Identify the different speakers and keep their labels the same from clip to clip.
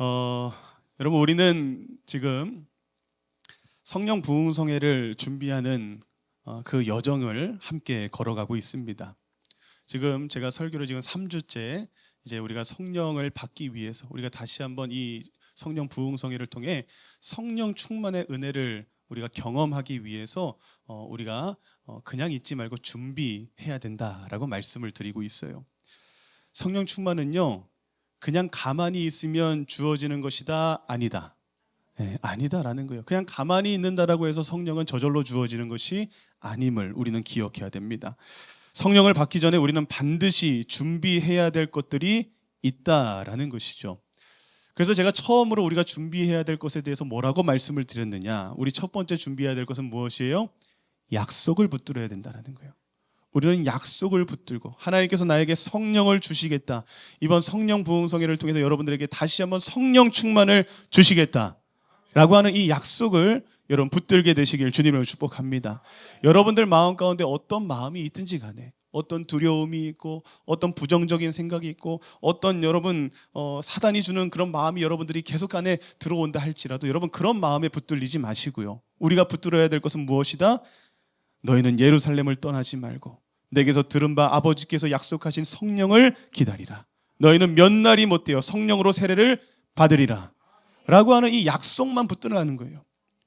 Speaker 1: 어, 여러분 우리는 지금 성령 부흥성회를 준비하는 그 여정을 함께 걸어가고 있습니다. 지금 제가 설교를 지금 3주째 이제 우리가 성령을 받기 위해서 우리가 다시 한번 이 성령 부흥성회를 통해 성령 충만의 은혜를 우리가 경험하기 위해서 우리가 그냥 있지 말고 준비해야 된다라고 말씀을 드리고 있어요. 성령 충만은요, 그냥 가만히 있으면 주어지는 것이다, 아니다. 네, 아니다라는 거예요. 그냥 가만히 있는다라고 해서 성령은 저절로 주어지는 것이 아님을 우리는 기억해야 됩니다. 성령을 받기 전에 우리는 반드시 준비해야 될 것들이 있다라는 것이죠. 그래서 제가 처음으로 우리가 준비해야 될 것에 대해서 뭐라고 말씀을 드렸느냐? 우리 첫 번째 준비해야 될 것은 무엇이에요? 약속을 붙들어야 된다는 거예요. 우리는 약속을 붙들고 하나님께서 나에게 성령을 주시겠다. 이번 성령 부흥성회를 통해서 여러분들에게 다시 한번 성령 충만을 주시겠다 라고 하는 이 약속을 여러분 붙들게 되시길 주님을 축복합니다. 여러분들 마음 가운데 어떤 마음이 있든지 간에, 어떤 두려움이 있고 어떤 부정적인 생각이 있고 어떤 여러분 사단이 주는 그런 마음이 여러분들이 계속 안에 들어온다 할지라도 여러분 그런 마음에 붙들리지 마시고요. 우리가 붙들어야 될 것은 무엇이다? 너희는 예루살렘을 떠나지 말고 내게서 들은 바 아버지께서 약속하신 성령을 기다리라. 너희는 몇 날이 못되어 성령으로 세례를 받으리라 라고 하는 이 약속만 붙들라는 거예요.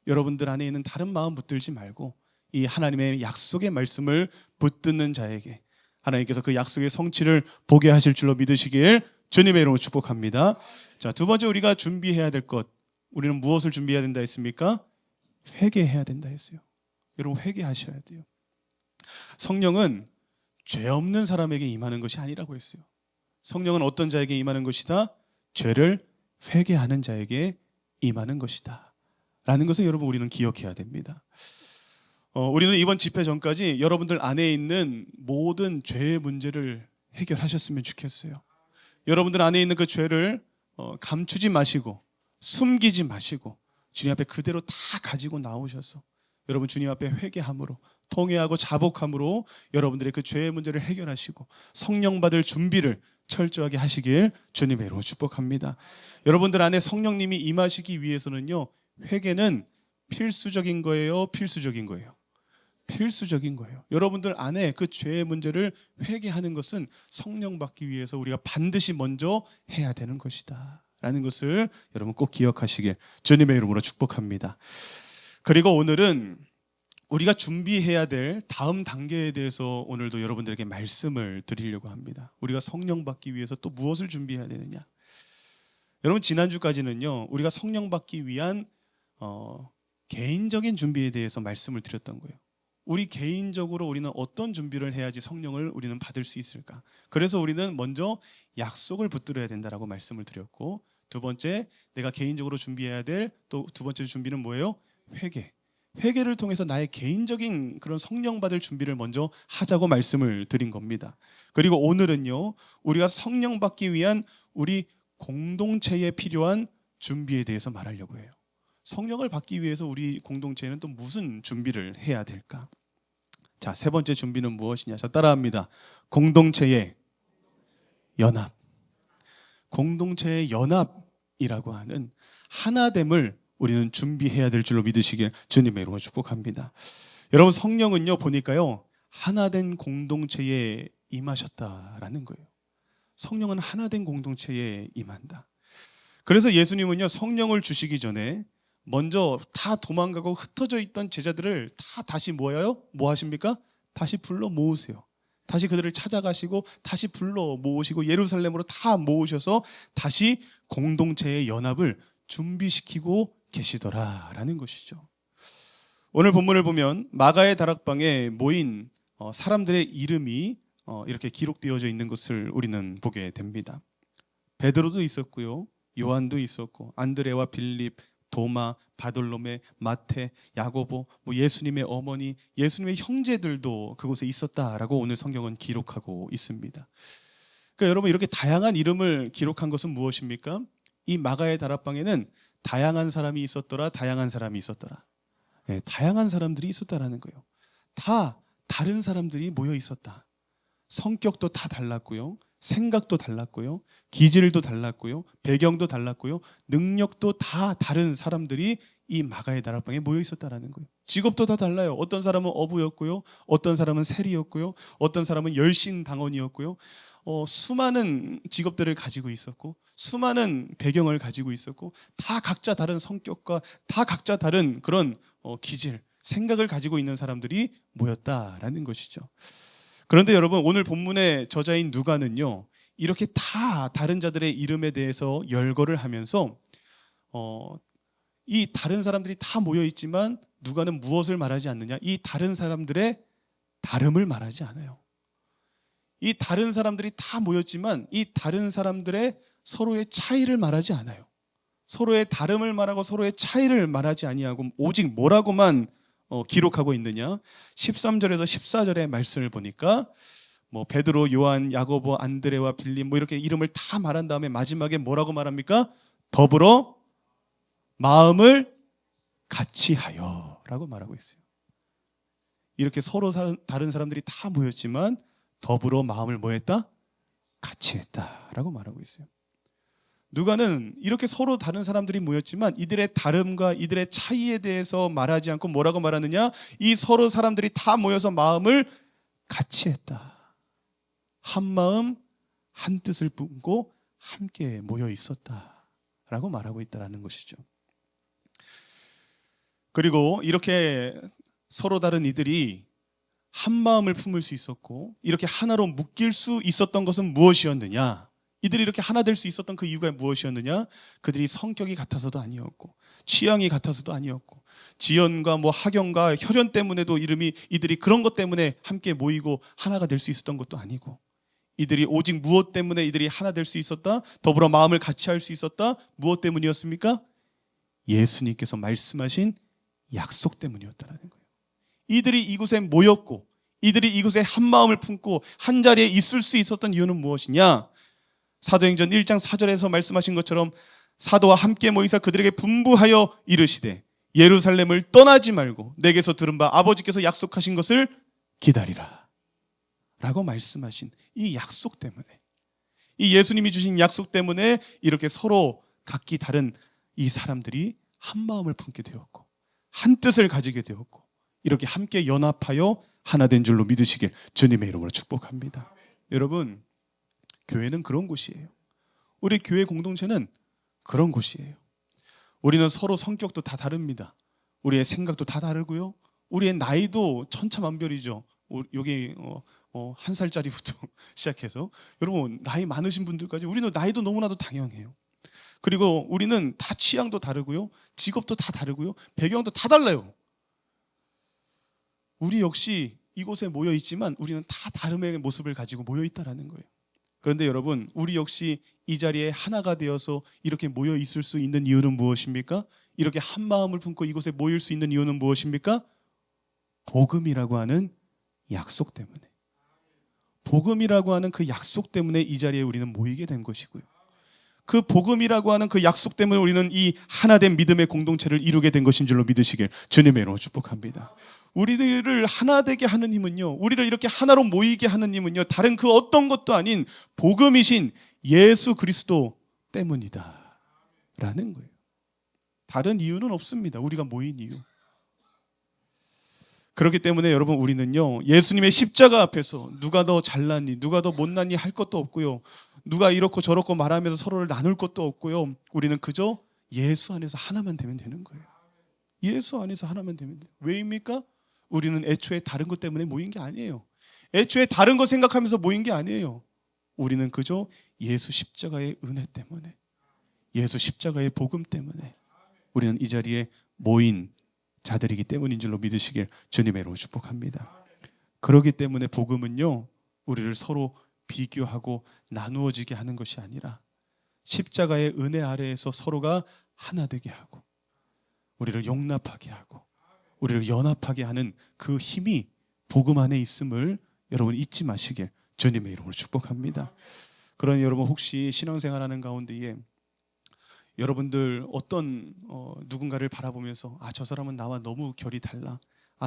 Speaker 1: 여러분들 안에 있는 다른 마음 붙들지 말고 이 하나님의 약속의 말씀을 붙드는 자에게 하나님께서 그 약속의 성취를 보게 하실 줄로 믿으시길 주님의 이름으로 축복합니다. 자, 두 번째 우리가 준비해야 될 것, 우리는 무엇을 준비해야 된다 했습니까? 회개해야 된다 했어요. 여러분 회개하셔야 돼요. 성령은 죄 없는 사람에게 임하는 것이 아니라고 했어요. 성령은 어떤 자에게 임하는 것이다? 죄를 회개하는 자에게 임하는 것이다 라는 것을 여러분 우리는 기억해야 됩니다. 우리는 이번 집회 전까지 여러분들 안에 있는 모든 죄의 문제를 해결하셨으면 좋겠어요. 여러분들 안에 있는 그 죄를 감추지 마시고 숨기지 마시고 주님 앞에 그대로 다 가지고 나오셔서 여러분 주님 앞에 회개함으로 통회하고 자복함으로 여러분들의 그 죄의 문제를 해결하시고 성령 받을 준비를 철저하게 하시길 주님의 이름으로 축복합니다. 여러분들 안에 성령님이 임하시기 위해서는요, 회개는 필수적인 거예요, 필수적인 거예요. 필수적인 거예요. 여러분들 안에 그 죄의 문제를 회개하는 것은 성령 받기 위해서 우리가 반드시 먼저 해야 되는 것이다 라는 것을 여러분 꼭 기억하시길 주님의 이름으로 축복합니다. 그리고 오늘은 우리가 준비해야 될 다음 단계에 대해서 오늘도 여러분들에게 말씀을 드리려고 합니다. 우리가 성령 받기 위해서 또 무엇을 준비해야 되느냐? 여러분 지난주까지는요, 우리가 성령 받기 위한 개인적인 준비에 대해서 말씀을 드렸던 거예요. 우리 개인적으로 우리는 어떤 준비를 해야지 성령을 우리는 받을 수 있을까? 그래서 우리는 먼저 약속을 붙들어야 된다라고 말씀을 드렸고, 두 번째 내가 개인적으로 준비해야 될 또 두 번째 준비는 뭐예요? 회개. 회개를 통해서 나의 개인적인 그런 성령 받을 준비를 먼저 하자고 말씀을 드린 겁니다. 그리고 오늘은요, 우리가 성령 받기 위한 우리 공동체에 필요한 준비에 대해서 말하려고 해요. 성령을 받기 위해서 우리 공동체에는 또 무슨 준비를 해야 될까? 자, 세 번째 준비는 무엇이냐? 자, 따라합니다. 공동체의 연합. 공동체의 연합이라고 하는 하나됨을 우리는 준비해야 될 줄로 믿으시길 주님의 이름으로 축복합니다. 여러분 성령은요 보니까요 하나된 공동체에 임하셨다라는 거예요. 성령은 하나된 공동체에 임한다. 그래서 예수님은요 성령을 주시기 전에 먼저 다 도망가고 흩어져 있던 제자들을 다 다시 모여요? 뭐 하십니까? 다시 불러 모으세요. 다시 그들을 찾아가시고 다시 불러 모으시고 예루살렘으로 다 모으셔서 다시 공동체의 연합을 준비시키고 계시더라라는 것이죠. 오늘 본문을 보면 마가의 다락방에 모인 사람들의 이름이 이렇게 기록되어져 있는 것을 우리는 보게 됩니다. 베드로도 있었고요, 요한도 있었고, 안드레와 빌립, 도마, 바돌로메, 마태, 야고보, 예수님의 어머니, 예수님의 형제들도 그곳에 있었다라고 오늘 성경은 기록하고 있습니다. 그러니까 여러분 이렇게 다양한 이름을 기록한 것은 무엇입니까? 이 마가의 다락방에는 다양한 사람이 있었더라, 다양한 사람이 있었더라. 네, 다양한 사람들이 있었다라는 거예요. 다 다른 사람들이 모여 있었다. 성격도 다 달랐고요. 생각도 달랐고요, 기질도 달랐고요, 배경도 달랐고요, 능력도 다 다른 사람들이 이 마가의 다락방에 모여 있었다라는 거예요. 직업도 다 달라요. 어떤 사람은 어부였고요, 어떤 사람은 세리였고요, 어떤 사람은 열심당원이었고요. 수많은 직업들을 가지고 있었고, 수많은 배경을 가지고 있었고, 다 각자 다른 성격과 다 각자 다른 그런 기질, 생각을 가지고 있는 사람들이 모였다라는 것이죠. 그런데 여러분, 오늘 본문의 저자인 누가는요, 이렇게 다 다른 자들의 이름에 대해서 열거를 하면서 이 다른 사람들이 다 모여 있지만 누가는 무엇을 말하지 않느냐? 이 다른 사람들의 다름을 말하지 않아요. 이 다른 사람들이 다 모였지만 이 다른 사람들의 서로의 차이를 말하지 않아요. 서로의 다름을 말하고 서로의 차이를 말하지 아니하고 오직 뭐라고만 기록하고 있느냐? 13절에서 14절의 말씀을 보니까 베드로, 요한, 야고보, 안드레와 빌립 이렇게 이름을 다 말한 다음에 마지막에 뭐라고 말합니까? 더불어 마음을 같이 하여 라고 말하고 있어요. 이렇게 서로 다른 사람들이 다 모였지만 더불어 마음을 뭐 했다? 같이 했다 라고 말하고 있어요. 누가는 이렇게 서로 다른 사람들이 모였지만 이들의 다름과 이들의 차이에 대해서 말하지 않고 뭐라고 말하느냐? 이 서로 사람들이 다 모여서 마음을 같이 했다. 한 마음 한 뜻을 품고 함께 모여 있었다 라고 말하고 있다는 것이죠. 그리고 이렇게 서로 다른 이들이 한 마음을 품을 수 있었고 이렇게 하나로 묶일 수 있었던 것은 무엇이었느냐? 이들이 이렇게 하나 될 수 있었던 그 이유가 무엇이었느냐? 그들이 성격이 같아서도 아니었고 취향이 같아서도 아니었고 지연과 학연과 혈연 때문에도 이들이 그런 것 때문에 함께 모이고 하나가 될 수 있었던 것도 아니고 이들이 오직 무엇 때문에 이들이 하나 될 수 있었다? 더불어 마음을 같이 할 수 있었다? 무엇 때문이었습니까? 예수님께서 말씀하신 약속 때문이었다는 거예요. 이들이 이곳에 모였고 이들이 이곳에 한 마음을 품고 한 자리에 있을 수 있었던 이유는 무엇이냐? 사도행전 1장 4절에서 말씀하신 것처럼 사도와 함께 모이사 그들에게 분부하여 이르시되 예루살렘을 떠나지 말고 내게서 들은 바 아버지께서 약속하신 것을 기다리라 라고 말씀하신 이 약속 때문에, 이 예수님이 주신 약속 때문에 이렇게 서로 각기 다른 이 사람들이 한 마음을 품게 되었고 한 뜻을 가지게 되었고 이렇게 함께 연합하여 하나 된 줄로 믿으시길 주님의 이름으로 축복합니다. 여러분, 교회는 그런 곳이에요. 우리 교회 공동체는 그런 곳이에요. 우리는 서로 성격도 다 다릅니다. 우리의 생각도 다 다르고요. 우리의 나이도 천차만별이죠. 여기 한 살짜리부터 시작해서 여러분 나이 많으신 분들까지 우리는 나이도 너무나도 다양해요. 그리고 우리는 다 취향도 다르고요. 직업도 다 다르고요. 배경도 다 달라요. 우리 역시 이곳에 모여 있지만 우리는 다 다름의 모습을 가지고 모여 있다라는 거예요. 그런데 여러분, 우리 역시 이 자리에 하나가 되어서 이렇게 모여 있을 수 있는 이유는 무엇입니까? 이렇게 한 마음을 품고 이곳에 모일 수 있는 이유는 무엇입니까? 복음이라고 하는 약속 때문에, 복음이라고 하는 그 약속 때문에 이 자리에 우리는 모이게 된 것이고요. 그 복음이라고 하는 그 약속 때문에 우리는 이 하나된 믿음의 공동체를 이루게 된 것인 줄로 믿으시길 주님의 이름으로 축복합니다. 우리를 하나 되게 하는 힘은요, 우리를 이렇게 하나로 모이게 하는 힘은요, 다른 그 어떤 것도 아닌 복음이신 예수 그리스도 때문이다 라는 거예요. 다른 이유는 없습니다. 우리가 모인 이유. 그렇기 때문에 여러분, 우리는요, 예수님의 십자가 앞에서 누가 더 잘났니, 누가 더 못났니 할 것도 없고요, 누가 이렇고 저렇고 말하면서 서로를 나눌 것도 없고요. 우리는 그저 예수 안에서 하나만 되면 되는 거예요. 예수 안에서 하나만 되면 돼요. 왜입니까? 우리는 애초에 다른 것 때문에 모인 게 아니에요. 애초에 다른 거 생각하면서 모인 게 아니에요. 우리는 그저 예수 십자가의 은혜 때문에, 예수 십자가의 복음 때문에 우리는 이 자리에 모인 자들이기 때문인 줄로 믿으시길 주님의 이름으로 축복합니다. 그렇기 때문에 복음은요, 우리를 서로 비교하고 나누어지게 하는 것이 아니라 십자가의 은혜 아래에서 서로가 하나 되게 하고 우리를 용납하게 하고 우리를 연합하게 하는 그 힘이 복음 안에 있음을 여러분 잊지 마시길 주님의 이름으로 축복합니다. 그러니 여러분, 혹시 신앙생활하는 가운데에 여러분들 어떤 누군가를 바라보면서 저 사람은 나와 너무 결이 달라,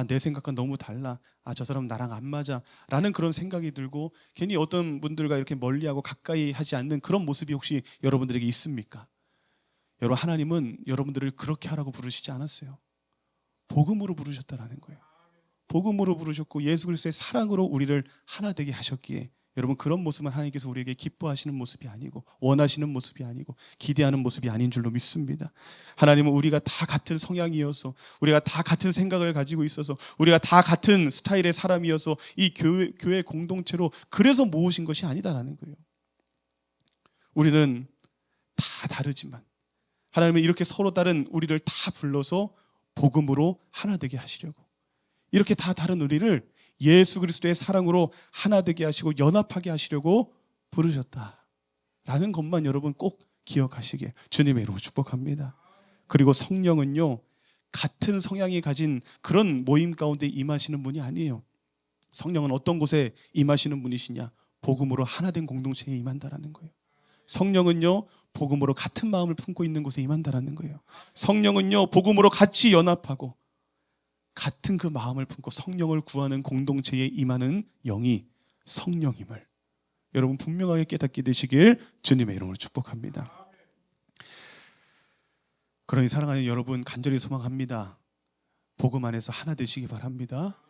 Speaker 1: 내 생각과 너무 달라. 저 사람 나랑 안 맞아. 라는 그런 생각이 들고 괜히 어떤 분들과 이렇게 멀리하고 가까이 하지 않는 그런 모습이 혹시 여러분들에게 있습니까? 여러분, 하나님은 여러분들을 그렇게 하라고 부르시지 않았어요. 복음으로 부르셨다라는 거예요. 복음으로 부르셨고 예수 그리스도의 사랑으로 우리를 하나 되게 하셨기에 여러분, 그런 모습은 하나님께서 우리에게 기뻐하시는 모습이 아니고 원하시는 모습이 아니고 기대하는 모습이 아닌 줄로 믿습니다. 하나님은 우리가 다 같은 성향이어서, 우리가 다 같은 생각을 가지고 있어서, 우리가 다 같은 스타일의 사람이어서 이 교회 공동체로 그래서 모으신 것이 아니다라는 거예요. 우리는 다 다르지만 하나님은 이렇게 서로 다른 우리를 다 불러서 복음으로 하나 되게 하시려고, 이렇게 다 다른 우리를 예수 그리스도의 사랑으로 하나 되게 하시고 연합하게 하시려고 부르셨다라는 것만 여러분 꼭 기억하시길 주님의 이름으로 축복합니다. 그리고 성령은요, 같은 성향이 가진 그런 모임 가운데 임하시는 분이 아니에요. 성령은 어떤 곳에 임하시는 분이시냐? 복음으로 하나 된 공동체에 임한다라는 거예요. 성령은요, 복음으로 같은 마음을 품고 있는 곳에 임한다라는 거예요. 성령은요, 복음으로 같이 연합하고 같은 그 마음을 품고 성령을 구하는 공동체에 임하는 영이 성령임을 여러분 분명하게 깨닫게 되시길 주님의 이름으로 축복합니다. 그러니 사랑하는 여러분, 간절히 소망합니다. 복음 안에서 하나 되시기 바랍니다.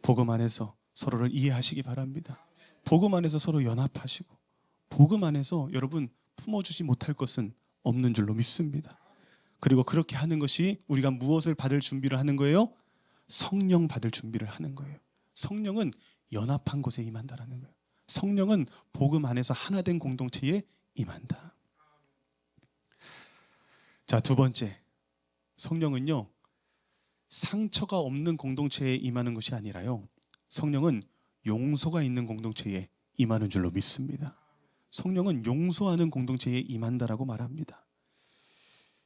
Speaker 1: 복음 안에서 서로를 이해하시기 바랍니다. 복음 안에서 서로 연합하시고 복음 안에서 여러분 품어주지 못할 것은 없는 줄로 믿습니다. 그리고 그렇게 하는 것이 우리가 무엇을 받을 준비를 하는 거예요? 성령 받을 준비를 하는 거예요. 성령은 연합한 곳에 임한다라는 거예요. 성령은 복음 안에서 하나 된 공동체에 임한다. 자, 두 번째, 성령은요, 상처가 없는 공동체에 임하는 것이 아니라요, 성령은 용서가 있는 공동체에 임하는 줄로 믿습니다. 성령은 용서하는 공동체에 임한다라고 말합니다.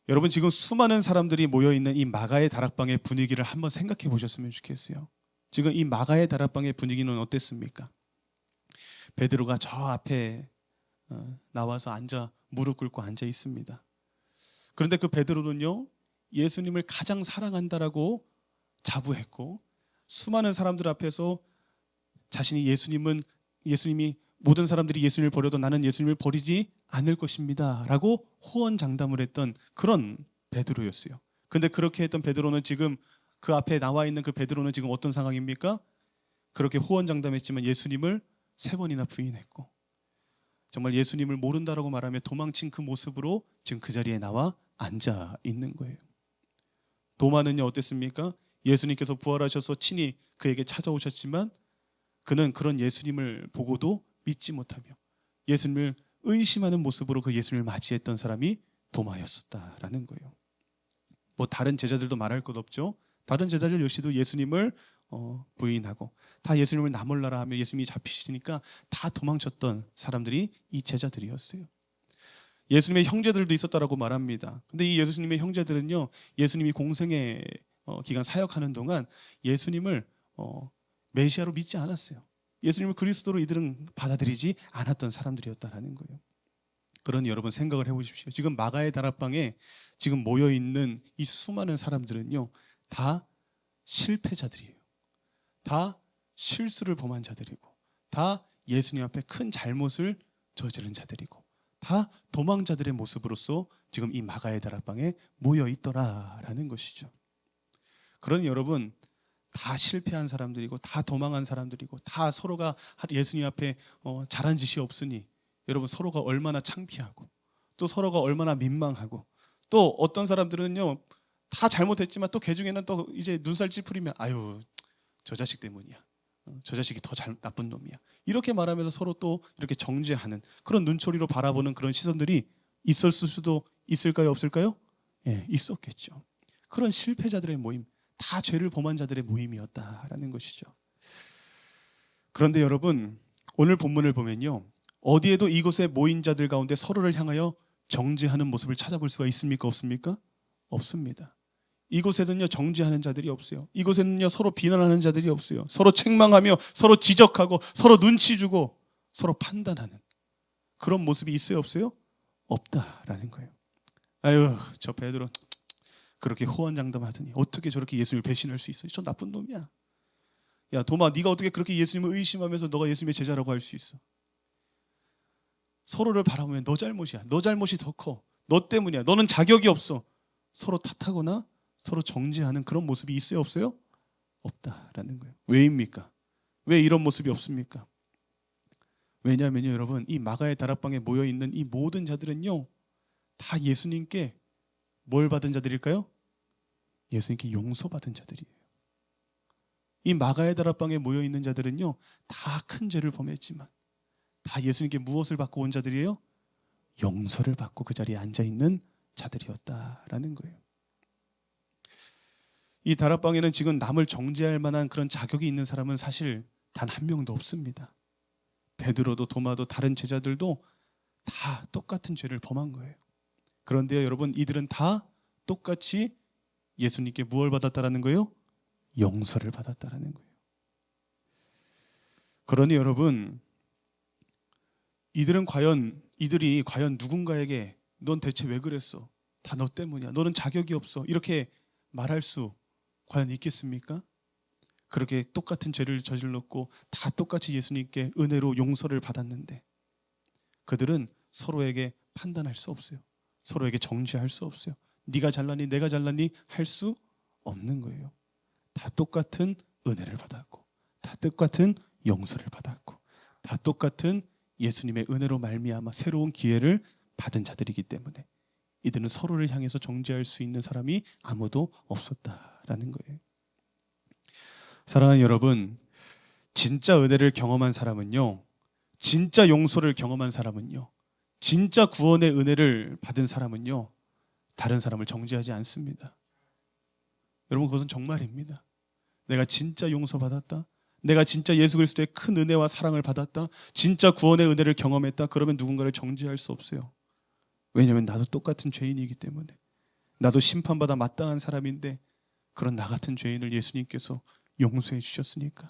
Speaker 1: 여러분, 지금 수많은 사람들이 모여있는 이 마가의 다락방의 분위기를 한번 생각해 보셨으면 좋겠어요. 지금 이 마가의 다락방의 분위기는 어땠습니까? 베드로가 저 앞에 나와서 무릎 꿇고 앉아 있습니다. 그런데 그 베드로는요, 예수님을 가장 사랑한다라고 자부했고, 수많은 사람들 앞에서 자신이 예수님이 모든 사람들이 예수님을 버려도 나는 예수님을 버리지 않을 것입니다 라고 호언장담을 했던 그런 베드로였어요. 그런데 그렇게 했던 베드로는 지금 그 앞에 나와 있는 그 베드로는 지금 어떤 상황입니까? 그렇게 호언장담했지만 예수님을 3번이나 부인했고, 정말 예수님을 모른다라고 말하며 도망친 그 모습으로 지금 그 자리에 나와 앉아 있는 거예요. 도마는요, 어땠습니까? 예수님께서 부활하셔서 친히 그에게 찾아오셨지만 그는 그런 예수님을 보고도 믿지 못하며 예수님을 의심하는 모습으로 그 예수님을 맞이했던 사람이 도마였었다라는 거예요. 뭐 다른 제자들도 말할 것 없죠. 다른 제자들 역시도 예수님을 부인하고 다 예수님을 나 몰라라 하며 예수님이 잡히시니까 다 도망쳤던 사람들이 이 제자들이었어요. 예수님의 형제들도 있었다라고 말합니다. 근데 이 예수님의 형제들은요, 예수님이 공생의 기간 사역하는 동안 예수님을 메시아로 믿지 않았어요. 예수님을 그리스도로 이들은 받아들이지 않았던 사람들이었다라는 거예요. 그러니 여러분 생각을 해보십시오. 지금 마가의 다락방에 지금 모여있는 이 수많은 사람들은요, 다 실패자들이에요. 다 실수를 범한 자들이고, 다 예수님 앞에 큰 잘못을 저지른 자들이고, 다 도망자들의 모습으로서 지금 이 마가의 다락방에 모여있더라라는 것이죠. 그러니 여러분, 다 실패한 사람들이고 다 도망한 사람들이고 다 서로가 예수님 앞에 잘한 짓이 없으니 여러분, 서로가 얼마나 창피하고 또 서로가 얼마나 민망하고, 또 어떤 사람들은요, 다 잘못했지만 또 그 중에는 또 이제 눈살 찌푸리면 아유, 저 자식 때문이야, 저 자식이 더 나쁜 놈이야, 이렇게 말하면서 서로 또 이렇게 정죄하는 그런 눈초리로 바라보는 그런 시선들이 있을 수도 있을까요, 없을까요? 예, 있었겠죠. 그런 실패자들의 모임, 다 죄를 범한 자들의 모임이었다라는 것이죠. 그런데 여러분, 오늘 본문을 보면요, 어디에도 이곳에 모인 자들 가운데 서로를 향하여 정죄하는 모습을 찾아볼 수가 있습니까, 없습니까? 없습니다. 이곳에는요, 정죄하는 자들이 없어요. 이곳에는요, 서로 비난하는 자들이 없어요. 서로 책망하며 서로 지적하고 서로 눈치 주고 서로 판단하는 그런 모습이 있어요, 없어요? 없다라는 거예요. 아유, 저 베드로 그렇게 호언장담하더니 어떻게 저렇게 예수님을 배신할 수 있어? 저 나쁜 놈이야. 야 도마, 네가 어떻게 그렇게 예수님을 의심하면서 너가 예수님의 제자라고 할 수 있어? 서로를 바라보면 너 잘못이야. 너 잘못이 더 커. 너 때문이야. 너는 자격이 없어. 서로 탓하거나 서로 정죄하는 그런 모습이 있어요, 없어요? 없다라는 거예요. 왜입니까? 왜 이런 모습이 없습니까? 왜냐하면요, 여러분, 이 마가의 다락방에 모여 있는 이 모든 자들은요, 다 예수님께 뭘 받은 자들일까요? 예수님께 용서받은 자들이에요. 이 마가의 다락방에 모여 있는 자들은요, 다 큰 죄를 범했지만 다 예수님께 무엇을 받고 온 자들이에요? 용서를 받고 그 자리에 앉아 있는 자들이었다라는 거예요. 이 다락방에는 지금 남을 정죄할 만한 그런 자격이 있는 사람은 사실 단 한 명도 없습니다. 베드로도 도마도 다른 제자들도 다 똑같은 죄를 범한 거예요. 그런데요, 여러분, 이들은 다 똑같이 예수님께 무엇을 받았다라는 거예요? 용서를 받았다라는 거예요. 그러니 여러분, 이들이 과연 누군가에게 넌 대체 왜 그랬어? 다 너 때문이야. 너는 자격이 없어. 이렇게 말할 수 과연 있겠습니까? 그렇게 똑같은 죄를 저질렀고 다 똑같이 예수님께 은혜로 용서를 받았는데 그들은 서로에게 판단할 수 없어요. 서로에게 정죄할 수 없어요. 네가 잘났니 내가 잘났니 할 수 없는 거예요. 다 똑같은 은혜를 받았고 다 똑같은 용서를 받았고 다 똑같은 예수님의 은혜로 말미암아 새로운 기회를 받은 자들이기 때문에 이들은 서로를 향해서 정죄할 수 있는 사람이 아무도 없었다라는 거예요. 사랑하는 여러분, 진짜 은혜를 경험한 사람은요, 진짜 용서를 경험한 사람은요, 진짜 구원의 은혜를 받은 사람은요, 다른 사람을 정죄하지 않습니다. 여러분, 그것은 정말입니다. 내가 진짜 용서받았다, 내가 진짜 예수 그리스도의 큰 은혜와 사랑을 받았다, 진짜 구원의 은혜를 경험했다, 그러면 누군가를 정죄할 수 없어요. 왜냐하면 나도 똑같은 죄인이기 때문에, 나도 심판받아 마땅한 사람인데 그런 나 같은 죄인을 예수님께서 용서해 주셨으니까,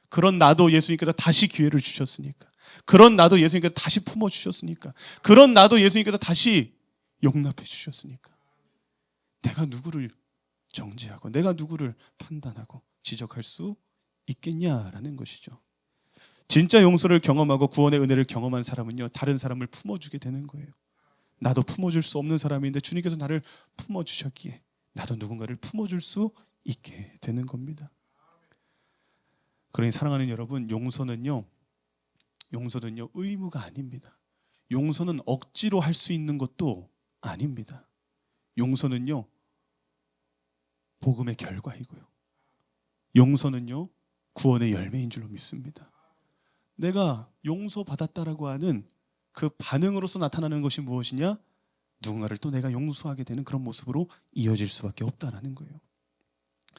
Speaker 1: 그런 나도 예수님께서 다시 기회를 주셨으니까, 그런 나도 예수님께서 다시 품어주셨으니까, 그런 나도 예수님께서 다시 용납해 주셨으니까 내가 누구를 정죄하고 내가 누구를 판단하고 지적할 수 있겠냐라는 것이죠. 진짜 용서를 경험하고 구원의 은혜를 경험한 사람은요, 다른 사람을 품어주게 되는 거예요. 나도 품어줄 수 없는 사람인데 주님께서 나를 품어주셨기에 나도 누군가를 품어줄 수 있게 되는 겁니다. 그러니 사랑하는 여러분, 용서는요 의무가 아닙니다. 용서는 억지로 할 수 있는 것도 아닙니다. 용서는요 복음의 결과이고요, 용서는요 구원의 열매인 줄로 믿습니다. 내가 용서받았다라고 하는 그 반응으로서 나타나는 것이 무엇이냐? 누군가를 또 내가 용서하게 되는 그런 모습으로 이어질 수밖에 없다라는 거예요.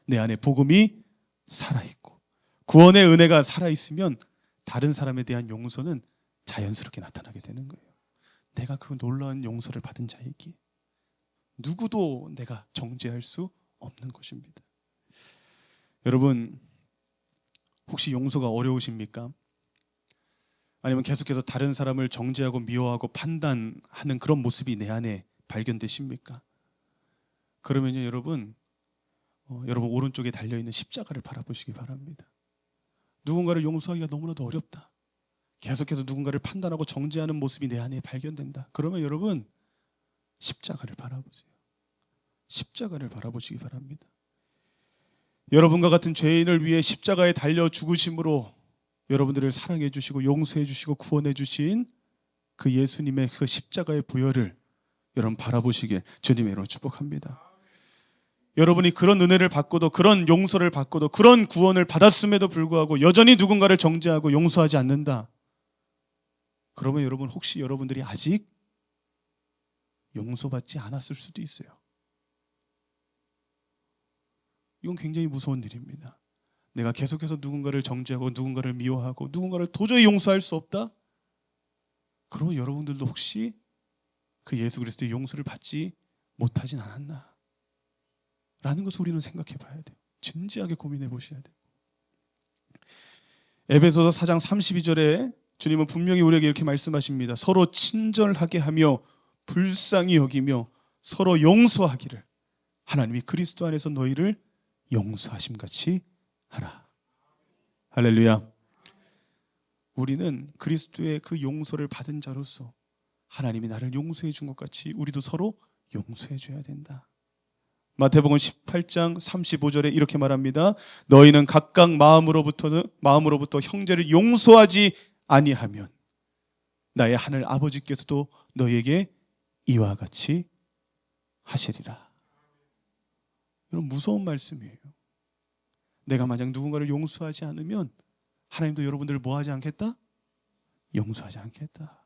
Speaker 1: 내 안에 복음이 살아있고 구원의 은혜가 살아있으면 다른 사람에 대한 용서는 자연스럽게 나타나게 되는 거예요. 내가 그 놀라운 용서를 받은 자이기에 누구도 내가 정죄할 수 없는 것입니다. 여러분, 혹시 용서가 어려우십니까? 아니면 계속해서 다른 사람을 정죄하고 미워하고 판단하는 그런 모습이 내 안에 발견되십니까? 그러면요 여러분 오른쪽에 달려있는 십자가를 바라보시기 바랍니다. 누군가를 용서하기가 너무나도 어렵다, 계속해서 누군가를 판단하고 정죄하는 모습이 내 안에 발견된다, 그러면 여러분 십자가를 바라보세요. 십자가를 바라보시기 바랍니다. 여러분과 같은 죄인을 위해 십자가에 달려 죽으심으로 여러분들을 사랑해 주시고 용서해 주시고 구원해 주신 그 예수님의 그 십자가의 부여를 여러분 바라보시길 주님의 이름으로 축복합니다. 여러분이 그런 은혜를 받고도, 그런 용서를 받고도, 그런 구원을 받았음에도 불구하고 여전히 누군가를 정죄하고 용서하지 않는다, 그러면 여러분 혹시 여러분들이 아직 용서받지 않았을 수도 있어요. 이건 굉장히 무서운 일입니다. 내가 계속해서 누군가를 정죄하고 누군가를 미워하고 누군가를 도저히 용서할 수 없다? 그러면 여러분들도 혹시 그 예수 그리스도의 용서를 받지 못하진 않았나? 라는 것을 우리는 생각해 봐야 돼요. 진지하게 고민해 보셔야 돼요. 에베소서 4장 32절에 주님은 분명히 우리에게 이렇게 말씀하십니다. 서로 친절하게 하며 불쌍히 여기며 서로 용서하기를 하나님이 그리스도 안에서 너희를 용서하심 같이 하라. 할렐루야. 우리는 그리스도의 그 용서를 받은 자로서 하나님이 나를 용서해 준 것 같이 우리도 서로 용서해 줘야 된다. 마태복음 18장 35절에 이렇게 말합니다. 너희는 각각 마음으로부터 형제를 용서하지 아니하면 나의 하늘 아버지께서도 너희에게 이와 같이 하시리라. 이런 무서운 말씀이에요. 내가 만약 누군가를 용서하지 않으면 하나님도 여러분들을 뭐 하지 않겠다? 용서하지 않겠다.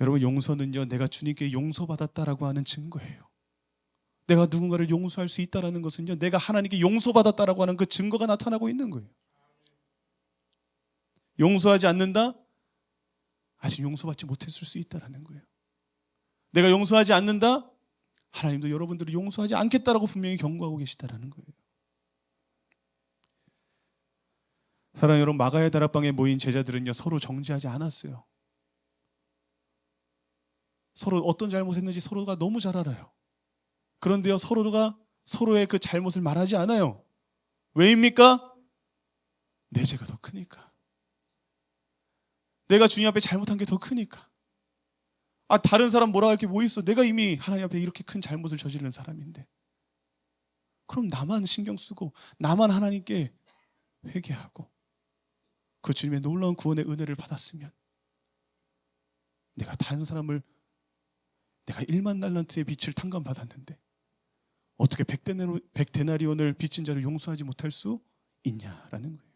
Speaker 1: 여러분, 용서는요, 내가 주님께 용서받았다라고 하는 증거예요. 내가 누군가를 용서할 수 있다는 것은요, 내가 하나님께 용서받았다라고 하는 그 증거가 나타나고 있는 거예요. 용서하지 않는다? 아직 용서받지 못했을 수 있다는 거예요. 내가 용서하지 않는다? 하나님도 여러분들을 용서하지 않겠다라고 분명히 경고하고 계시다는 거예요. 사랑하는 여러분, 마가의 다락방에 모인 제자들은요, 서로 정죄하지 않았어요. 서로 어떤 잘못했는지 서로가 너무 잘 알아요. 그런데요, 서로가 서로의 그 잘못을 말하지 않아요. 왜입니까? 내 죄가 더 크니까. 내가 주님 앞에 잘못한 게 더 크니까. 다른 사람 뭐라 할 게 뭐 있어? 내가 이미 하나님 앞에 이렇게 큰 잘못을 저지른 사람인데. 그럼 나만 신경 쓰고 나만 하나님께 회개하고 그 주님의 놀라운 구원의 은혜를 받았으면 내가 다른 사람을 내가 1만 달란트의 빚을 탕감받았는데 어떻게 100데나리온을 빚진 자를 용서하지 못할 수 있냐라는 거예요.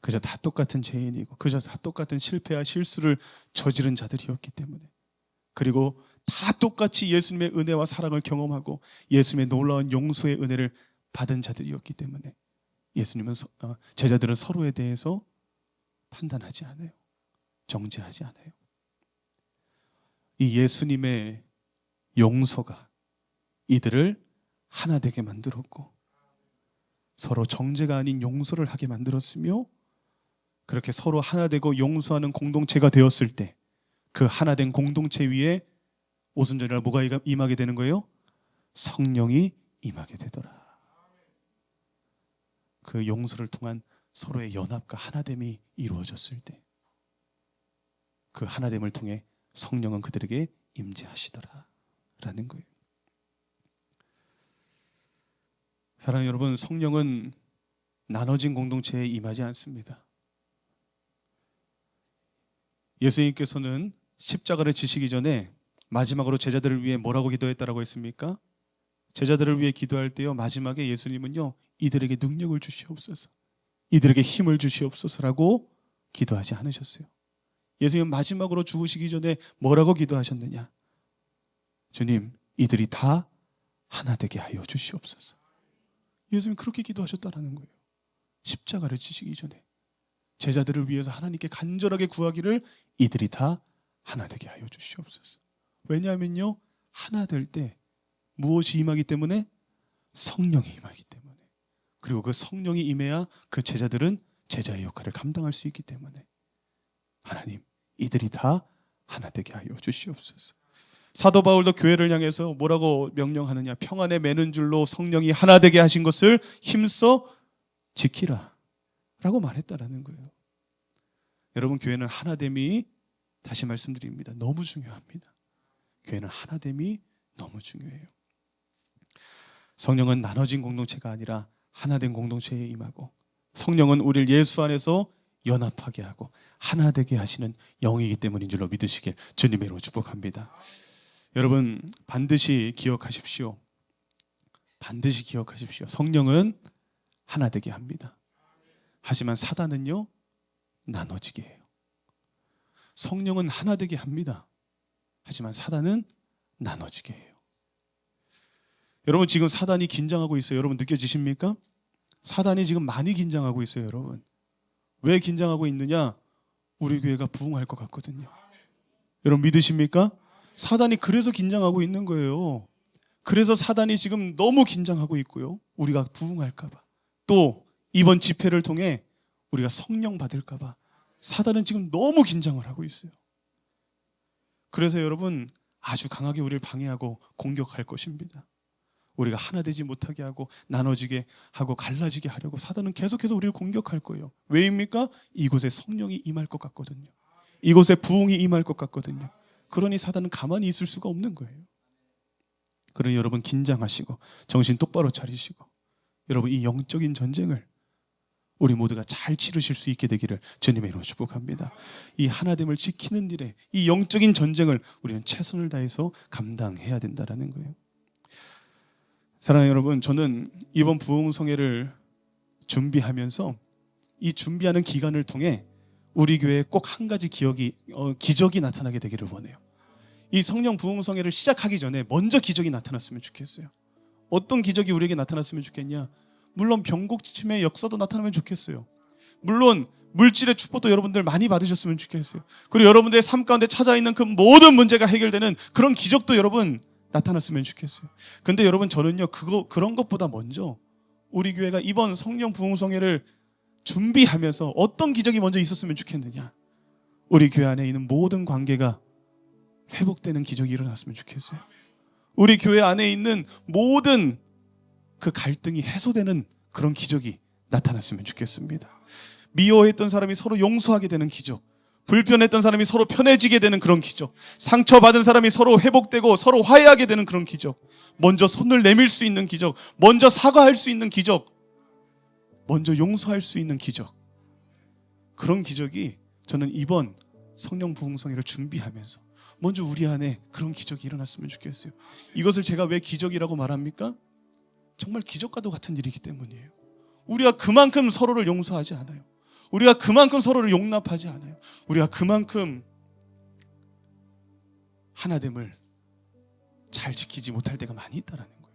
Speaker 1: 그저 다 똑같은 죄인이고 그저 다 똑같은 실패와 실수를 저지른 자들이었기 때문에, 그리고 다 똑같이 예수님의 은혜와 사랑을 경험하고 예수님의 놀라운 용서의 은혜를 받은 자들이었기 때문에 예수님은 제자들은 서로에 대해서 판단하지 않아요. 정죄하지 않아요. 이 예수님의 용서가 이들을 하나 되게 만들었고 서로 정죄가 아닌 용서를 하게 만들었으며, 그렇게 서로 하나 되고 용서하는 공동체가 되었을 때 그 하나 된 공동체 위에 오순절날 뭐가 임하게 되는 거예요? 성령이 임하게 되더라. 그 용서를 통한 서로의 연합과 하나됨이 이루어졌을 때 그 하나됨을 통해 성령은 그들에게 임재하시더라 라는 거예요. 사랑하는 여러분, 성령은 나눠진 공동체에 임하지 않습니다. 예수님께서는 십자가를 지시기 전에 마지막으로 제자들을 위해 뭐라고 기도했다라고 했습니까? 제자들을 위해 기도할 때요, 마지막에 예수님은요, 이들에게 능력을 주시옵소서, 이들에게 힘을 주시옵소서라고 기도하지 않으셨어요. 예수님은 마지막으로 죽으시기 전에 뭐라고 기도하셨느냐? 주님, 이들이 다 하나 되게 하여 주시옵소서. 예수님은 그렇게 기도하셨다는 거예요. 십자가를 지시기 전에 제자들을 위해서 하나님께 간절하게 구하기를 이들이 다 하나 되게 하여 주시옵소서. 왜냐하면요, 하나 될 때 무엇이 임하기 때문에? 성령이 임하기 때문에. 그리고 그 성령이 임해야 그 제자들은 제자의 역할을 감당할 수 있기 때문에 하나님, 이들이 다 하나 되게 하여 주시옵소서. 사도 바울도 교회를 향해서 뭐라고 명령하느냐? 평안에 매는 줄로 성령이 하나 되게 하신 것을 힘써 지키라 라고 말했다라는 거예요. 여러분, 교회는 하나됨이, 다시 말씀드립니다, 너무 중요합니다. 교회는 하나됨이 너무 중요해요. 성령은 나눠진 공동체가 아니라 하나된 공동체에 임하고, 성령은 우리를 예수 안에서 연합하게 하고 하나 되게 하시는 영이기 때문인 줄로 믿으시길 주님의 이름으로 축복합니다. 여러분, 반드시 기억하십시오. 반드시 기억하십시오. 성령은 하나 되게 합니다. 하지만 사단은요, 나눠지게 해요. 성령은 하나 되게 합니다. 하지만 사단은 나눠지게 해요. 여러분, 지금 사단이 긴장하고 있어요. 여러분, 느껴지십니까? 사단이 지금 많이 긴장하고 있어요. 여러분, 왜 긴장하고 있느냐? 우리 교회가 부흥할 것 같거든요. 여러분, 믿으십니까? 사단이 그래서 긴장하고 있는 거예요. 그래서 사단이 지금 너무 긴장하고 있고요, 우리가 부흥할까 봐, 또 이번 집회를 통해 우리가 성령 받을까 봐 사단은 지금 너무 긴장을 하고 있어요. 그래서 여러분, 아주 강하게 우리를 방해하고 공격할 것입니다. 우리가 하나 되지 못하게 하고 나눠지게 하고 갈라지게 하려고 사단은 계속해서 우리를 공격할 거예요. 왜입니까? 이곳에 성령이 임할 것 같거든요. 이곳에 부흥이 임할 것 같거든요. 그러니 사단은 가만히 있을 수가 없는 거예요. 그러니 여러분 긴장하시고 정신 똑바로 차리시고 여러분 이 영적인 전쟁을 우리 모두가 잘 치르실 수 있게 되기를 주님의 이름으로 축복합니다. 이 하나됨을 지키는 일에 이 영적인 전쟁을 우리는 최선을 다해서 감당해야 된다는 거예요. 사랑하는 여러분, 저는 이번 부흥성회를 준비하면서 이 준비하는 기간을 통해 우리 교회에 꼭 한 가지 기적이 나타나게 되기를 원해요. 이 성령 부흥성회를 시작하기 전에 먼저 기적이 나타났으면 좋겠어요. 어떤 기적이 우리에게 나타났으면 좋겠냐? 물론 병고침의 역사도 나타나면 좋겠어요. 물론 물질의 축복도 여러분들 많이 받으셨으면 좋겠어요. 그리고 여러분들의 삶 가운데 찾아있는 그 모든 문제가 해결되는 그런 기적도 여러분 나타났으면 좋겠어요. 근데 여러분 저는요 그런 것보다 먼저 우리 교회가 이번 성령 부흥성회를 준비하면서 어떤 기적이 먼저 있었으면 좋겠느냐? 우리 교회 안에 있는 모든 관계가 회복되는 기적이 일어났으면 좋겠어요. 우리 교회 안에 있는 모든 그 갈등이 해소되는 그런 기적이 나타났으면 좋겠습니다. 미워했던 사람이 서로 용서하게 되는 기적, 불편했던 사람이 서로 편해지게 되는 그런 기적, 상처받은 사람이 서로 회복되고 서로 화해하게 되는 그런 기적, 먼저 손을 내밀 수 있는 기적, 먼저 사과할 수 있는 기적, 먼저 용서할 수 있는 기적, 그런 기적이 저는 이번 성령 부흥성회를 준비하면서 먼저 우리 안에 그런 기적이 일어났으면 좋겠어요. 이것을 제가 왜 기적이라고 말합니까? 정말 기적과도 같은 일이기 때문이에요. 우리가 그만큼 서로를 용서하지 않아요. 우리가 그만큼 서로를 용납하지 않아요. 우리가 그만큼 하나됨을 잘 지키지 못할 때가 많이 있다는 거예요.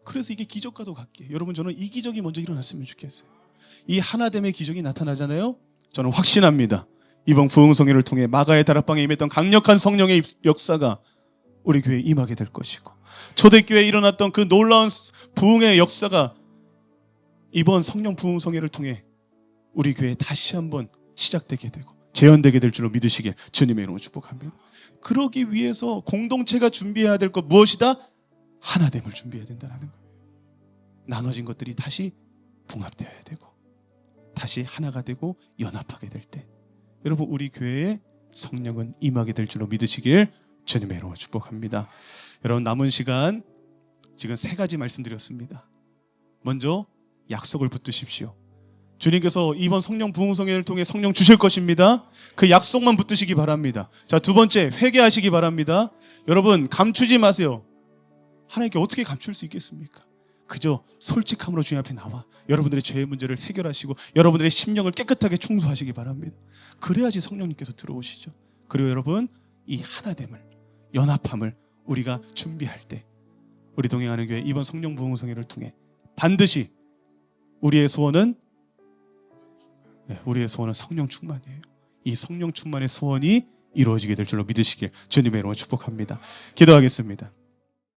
Speaker 1: 그래서 이게 기적과도 같게 여러분 저는 이 기적이 먼저 일어났으면 좋겠어요. 이 하나됨의 기적이 나타나잖아요. 저는 확신합니다. 이번 부흥성회를 통해 마가의 다락방에 임했던 강력한 성령의 역사가 우리 교회에 임하게 될 것이고 초대교회에 일어났던 그 놀라운 부흥의 역사가 이번 성령 부흥성회를 통해 우리 교회에 다시 한번 시작되게 되고 재현되게 될 줄로 믿으시길 주님의 이름으로 축복합니다. 그러기 위해서 공동체가 준비해야 될 것 무엇이다? 하나됨을 준비해야 된다는 거예요. 나눠진 것들이 다시 봉합되어야 되고 다시 하나가 되고 연합하게 될 때 여러분 우리 교회에 성령은 임하게 될 줄로 믿으시길 주님의 이름으로 축복합니다. 여러분 남은 시간 지금 3가지 말씀드렸습니다. 먼저 약속을 붙드십시오. 주님께서 이번 성령 부흥성회를 통해 성령 주실 것입니다. 그 약속만 붙드시기 바랍니다. 자, 2번째 회개하시기 바랍니다. 여러분 감추지 마세요. 하나님께 어떻게 감출 수 있겠습니까? 그저 솔직함으로 주님 앞에 나와 여러분들의 죄의 문제를 해결하시고 여러분들의 심령을 깨끗하게 청소하시기 바랍니다. 그래야지 성령님께서 들어오시죠. 그리고 여러분 이 하나됨을 연합함을 우리가 준비할 때 우리 동행하는 교회 이번 성령 부흥성회를 통해 반드시 우리의 소원은 성령 충만이에요. 이 성령 충만의 소원이 이루어지게 될 줄로 믿으시길 주님의 이름으로 축복합니다. 기도하겠습니다.